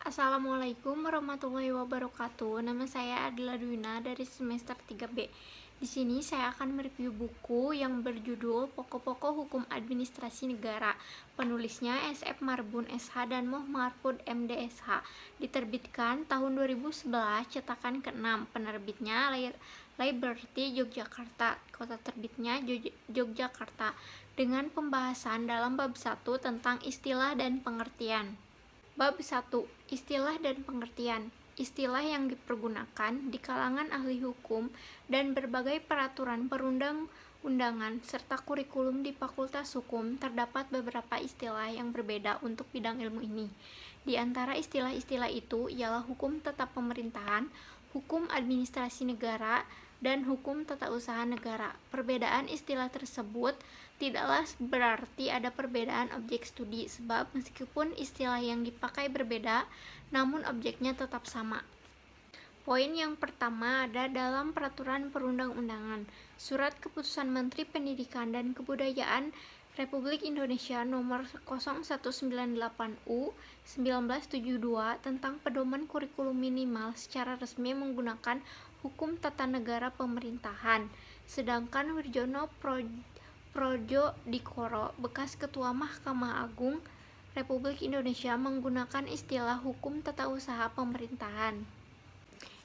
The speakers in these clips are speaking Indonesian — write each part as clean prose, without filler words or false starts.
Assalamualaikum warahmatullahi wabarakatuh. Nama saya adalah Dwina dari semester 3B. Di sini saya akan mereview buku yang berjudul Pokok-pokok Hukum Administrasi Negara. Penulisnya SF Marbun SH dan Moh Mahfud MD SH. Diterbitkan tahun 2011, cetakan ke-6. Penerbitnya Liberty Yogyakarta. Kota terbitnya Yogyakarta. Dengan pembahasan dalam bab 1 tentang istilah dan pengertian. Bab 1. Istilah dan pengertian. Istilah yang dipergunakan di kalangan ahli hukum dan berbagai peraturan perundang-undangan serta kurikulum di Fakultas Hukum. Terdapat beberapa istilah yang berbeda untuk bidang ilmu ini. Di antara istilah-istilah itu ialah hukum tata pemerintahan, hukum administrasi negara, dan hukum tata usaha negara. Perbedaan istilah tersebut tidaklah berarti ada perbedaan objek studi, sebab meskipun istilah yang dipakai berbeda, namun objeknya tetap sama. Poin yang pertama ada dalam Peraturan Perundang-undangan. Surat Keputusan Menteri Pendidikan dan Kebudayaan Republik Indonesia Nomor 0198/U 1972 tentang pedoman kurikulum minimal secara resmi menggunakan hukum tata negara pemerintahan. Sedangkan Wirjono Prodjodikoro, bekas Ketua Mahkamah Agung Republik Indonesia, menggunakan istilah hukum tata usaha pemerintahan.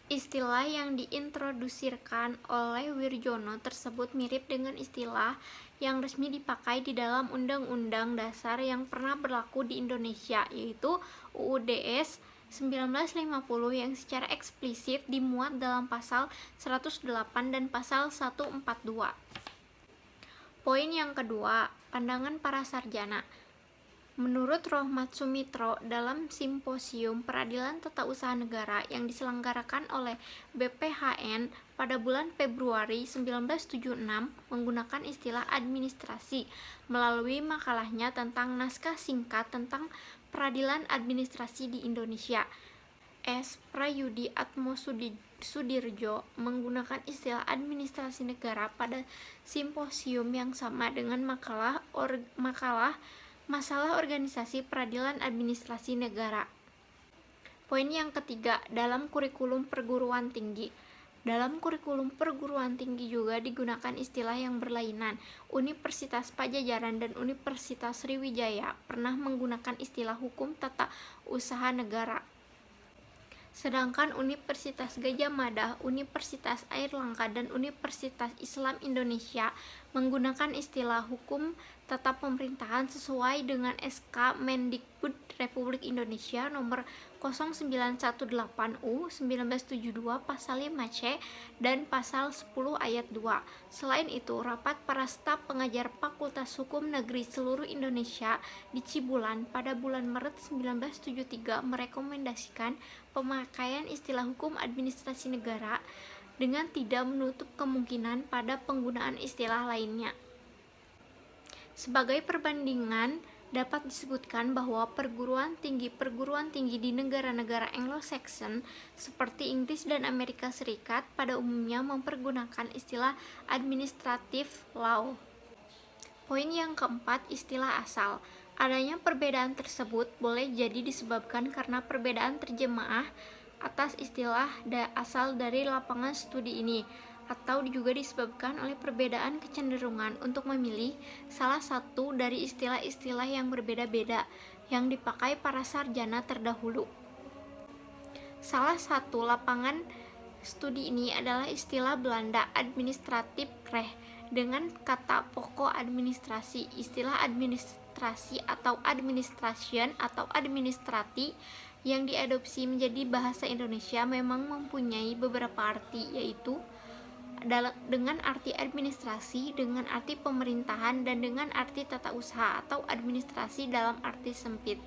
Istilah yang diintrodusirkan oleh Wirjono tersebut mirip dengan istilah yang resmi dipakai di dalam Undang-Undang Dasar yang pernah berlaku di Indonesia, yaitu UUD 1950 yang secara eksplisit dimuat dalam pasal 108 dan pasal 142. Poin yang kedua, pandangan para sarjana. Menurut Rohmat Sumitro, dalam Simposium Peradilan Tata Usaha Negara yang diselenggarakan oleh BPHN pada bulan Februari 1976 menggunakan istilah administrasi melalui makalahnya tentang naskah singkat tentang peradilan administrasi di Indonesia. S. Prayudi Atmosudirjo menggunakan istilah administrasi negara pada simposium yang sama dengan makalah Masalah Organisasi Peradilan Administrasi Negara. Poin yang ketiga, dalam kurikulum perguruan tinggi. Dalam kurikulum perguruan tinggi juga digunakan istilah yang berlainan. Universitas Pajajaran dan Universitas Sriwijaya pernah menggunakan istilah hukum tata usaha negara. Sedangkan Universitas Gadjah Mada, Universitas Airlangga, dan Universitas Islam Indonesia menggunakan istilah hukum tata pemerintahan sesuai dengan SK Mendikbud Republik Indonesia Nomor 0918/U 1972 Pasal 5C dan Pasal 10 Ayat 2. Selain itu, rapat para staf pengajar Fakultas Hukum Negeri seluruh Indonesia di Cibulan pada bulan Maret 1973 merekomendasikan pemakaian istilah hukum administrasi negara dengan tidak menutup kemungkinan pada penggunaan istilah lainnya. Sebagai perbandingan, dapat disebutkan bahwa perguruan tinggi di negara-negara Anglo-Saxon seperti Inggris dan Amerika Serikat pada umumnya mempergunakan istilah administrative law. Poin yang keempat, istilah asal. Adanya perbedaan tersebut boleh jadi disebabkan karena perbedaan terjemaah atas istilah asal dari lapangan studi ini, atau juga disebabkan oleh perbedaan kecenderungan untuk memilih salah satu dari istilah-istilah yang berbeda-beda yang dipakai para sarjana terdahulu. Salah satu lapangan studi ini adalah istilah Belanda administratif recht dengan kata pokok administrasi. Istilah administrasi atau administration atau administrati yang diadopsi menjadi bahasa Indonesia memang mempunyai beberapa arti, yaitu dengan arti administrasi, dengan arti pemerintahan, dan dengan arti tata usaha atau administrasi dalam arti sempit.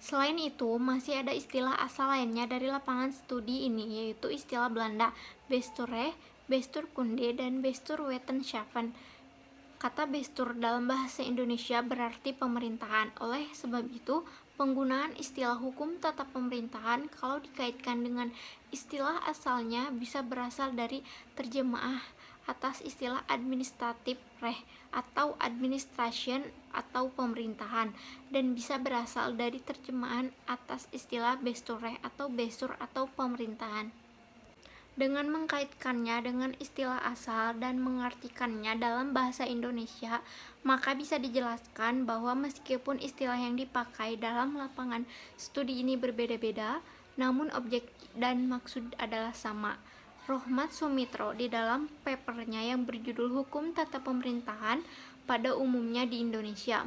Selain itu, masih ada istilah asal lainnya dari lapangan studi ini, yaitu istilah Belanda Bestuurrecht, Bestuurkunde, dan Bestuurwetenschappen. Kata Bestuur dalam bahasa Indonesia berarti pemerintahan. Oleh sebab itu, penggunaan istilah hukum tata pemerintahan kalau dikaitkan dengan istilah asalnya bisa berasal dari terjemaah atas istilah administratif reh atau administration atau pemerintahan, dan bisa berasal dari terjemahan atas istilah bestureh atau bestur atau pemerintahan. Dengan mengkaitkannya dengan istilah asal dan mengartikannya dalam bahasa Indonesia, maka bisa dijelaskan bahwa meskipun istilah yang dipakai dalam lapangan studi ini berbeda-beda, namun objek dan maksud adalah sama. Rohmat Sumitro di dalam papernya yang berjudul Hukum Tata Pemerintahan pada umumnya di Indonesia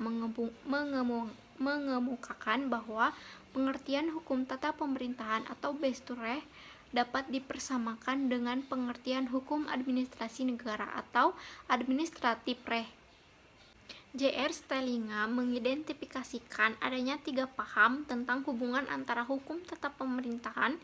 mengemukakan bahwa pengertian hukum tata pemerintahan atau bestureh dapat dipersamakan dengan pengertian hukum administrasi negara atau administratif reh. J.R. Stelinga mengidentifikasikan adanya 3 paham tentang hubungan antara hukum tata pemerintahan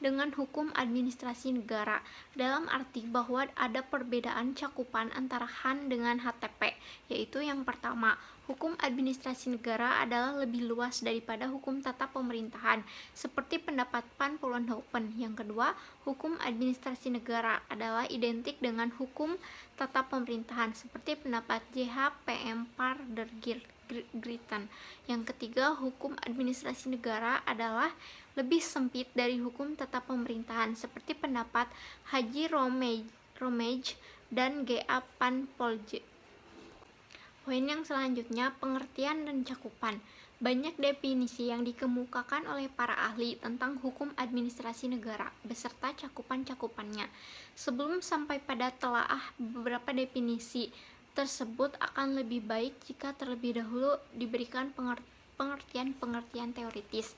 dengan hukum administrasi negara, dalam arti bahwa ada perbedaan cakupan antara HAN dengan HTP, yaitu yang pertama, hukum administrasi negara adalah lebih luas daripada hukum tata pemerintahan, seperti pendapat Van Vollenhoven. Yang kedua, hukum administrasi negara adalah identik dengan hukum tata pemerintahan, seperti pendapat J.H. P.M. Pardergrieten. Yang ketiga, hukum administrasi negara adalah lebih sempit dari hukum tata pemerintahan, seperti pendapat Haji Romage dan G.A. Van Polje. Poin yang selanjutnya, pengertian dan cakupan. Banyak definisi yang dikemukakan oleh para ahli tentang hukum administrasi negara, beserta cakupan-cakupannya. Sebelum sampai pada telaah beberapa definisi tersebut, akan lebih baik jika terlebih dahulu diberikan pengertian-pengertian teoritis.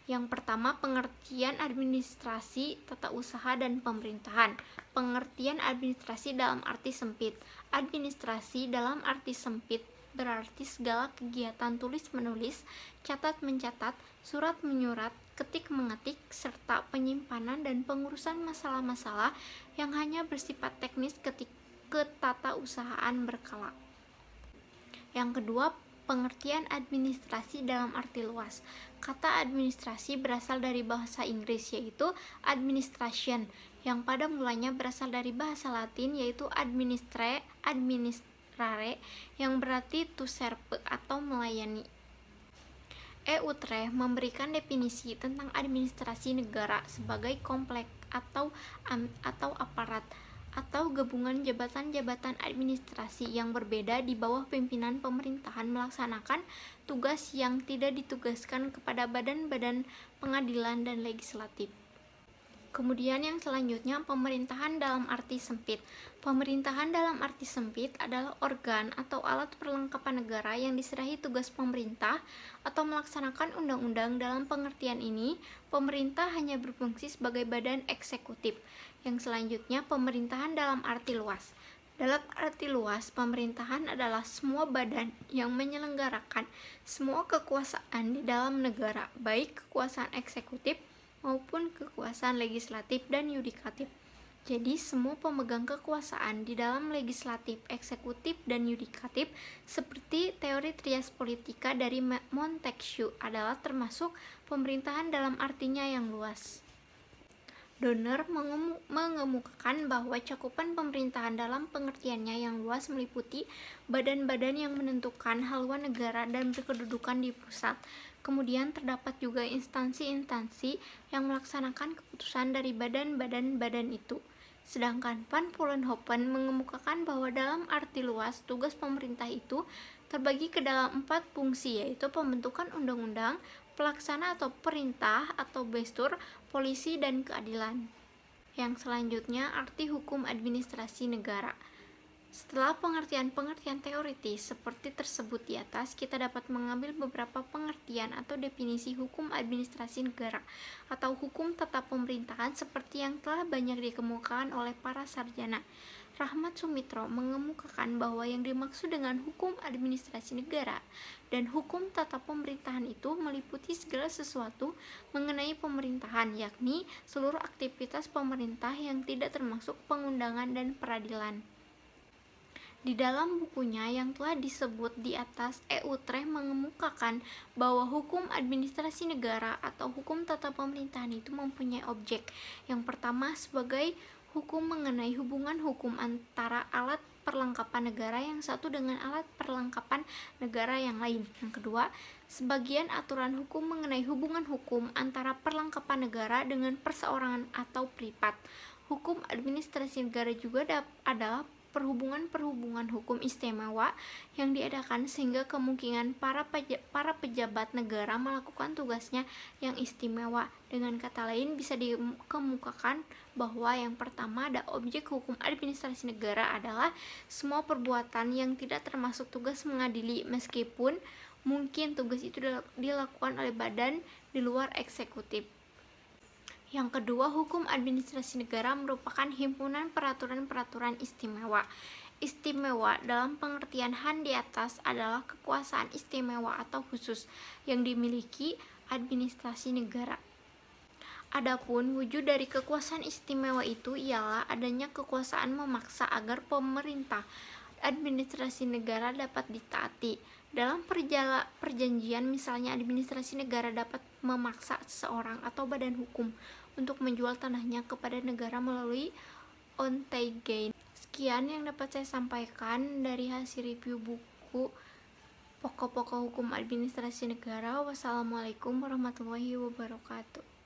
Yang pertama, pengertian administrasi, tata usaha, dan pemerintahan. Pengertian administrasi dalam arti sempit. Administrasi dalam arti sempit berarti segala kegiatan tulis-menulis, catat-mencatat, surat-menyurat, ketik-mengetik, serta penyimpanan dan pengurusan masalah-masalah yang hanya bersifat teknis ketata-usahaan berkala. Yang kedua, pengertian administrasi dalam arti luas. Kata administrasi berasal dari bahasa Inggris, yaitu administration, yang pada mulanya berasal dari bahasa Latin, yaitu administrare, yang berarti to serve atau melayani. Utrecht memberikan definisi tentang administrasi negara sebagai kompleks atau aparat atau gabungan jabatan-jabatan administrasi yang berbeda di bawah pimpinan pemerintahan melaksanakan tugas yang tidak ditugaskan kepada badan-badan pengadilan dan legislatif. Kemudian yang selanjutnya, pemerintahan dalam arti sempit. Pemerintahan dalam arti sempit adalah organ atau alat perlengkapan negara yang diserahi tugas pemerintah atau melaksanakan undang-undang. Dalam pengertian ini, pemerintah hanya berfungsi sebagai badan eksekutif. Yang selanjutnya, pemerintahan dalam arti luas. Dalam arti luas, pemerintahan adalah semua badan yang menyelenggarakan semua kekuasaan di dalam negara, baik kekuasaan eksekutif maupun kekuasaan legislatif dan yudikatif. Jadi, semua pemegang kekuasaan di dalam legislatif, eksekutif, dan yudikatif, seperti teori trias politika dari Montesquieu, adalah termasuk pemerintahan dalam artinya yang luas. Donner mengemukakan bahwa cakupan pemerintahan dalam pengertiannya yang luas meliputi badan-badan yang menentukan haluan negara dan berkedudukan di pusat. Kemudian terdapat juga instansi-instansi yang melaksanakan keputusan dari badan-badan itu. Sedangkan Van Vollenhoven mengemukakan bahwa dalam arti luas, tugas pemerintah itu terbagi ke dalam 4 fungsi, yaitu pembentukan undang-undang, pelaksana atau perintah atau bestur, polisi, dan keadilan. Yang selanjutnya, arti hukum administrasi negara. Setelah pengertian-pengertian teoritis seperti tersebut di atas, kita dapat mengambil beberapa pengertian atau definisi hukum administrasi negara atau hukum tata pemerintahan seperti yang telah banyak dikemukakan oleh para sarjana. Rahmat Sumitro mengemukakan bahwa yang dimaksud dengan hukum administrasi negara dan hukum tata pemerintahan itu meliputi segala sesuatu mengenai pemerintahan, yakni seluruh aktivitas pemerintah yang tidak termasuk pengundangan dan peradilan. Di dalam bukunya yang telah disebut di atas, Utrecht mengemukakan bahwa hukum administrasi negara atau hukum tata pemerintahan itu mempunyai objek. Yang pertama sebagai hukum mengenai hubungan hukum antara alat perlengkapan negara yang satu dengan alat perlengkapan negara yang lain. Yang kedua, sebagian aturan hukum mengenai hubungan hukum antara perlengkapan negara dengan perseorangan atau privat. Hukum administrasi negara juga adalah perhubungan hukum istimewa yang diadakan sehingga kemungkinan para pejabat negara melakukan tugasnya yang istimewa. Dengan kata lain, bisa dikemukakan bahwa yang pertama ada objek hukum administrasi negara adalah semua perbuatan yang tidak termasuk tugas mengadili, meskipun mungkin tugas itu dilakukan oleh badan di luar eksekutif. Yang kedua, hukum administrasi negara merupakan himpunan peraturan-peraturan istimewa. Istimewa dalam pengertian Han di atas adalah kekuasaan istimewa atau khusus yang dimiliki administrasi negara. Adapun wujud dari kekuasaan istimewa itu ialah adanya kekuasaan memaksa agar pemerintah administrasi negara dapat ditaati. Dalam perjanjian misalnya, administrasi negara dapat memaksa seseorang atau badan hukum untuk menjual tanahnya kepada negara melalui onteigei. Sekian yang dapat saya sampaikan dari hasil review buku Pokok-pokok Hukum Administrasi Negara. Wassalamualaikum warahmatullahi wabarakatuh.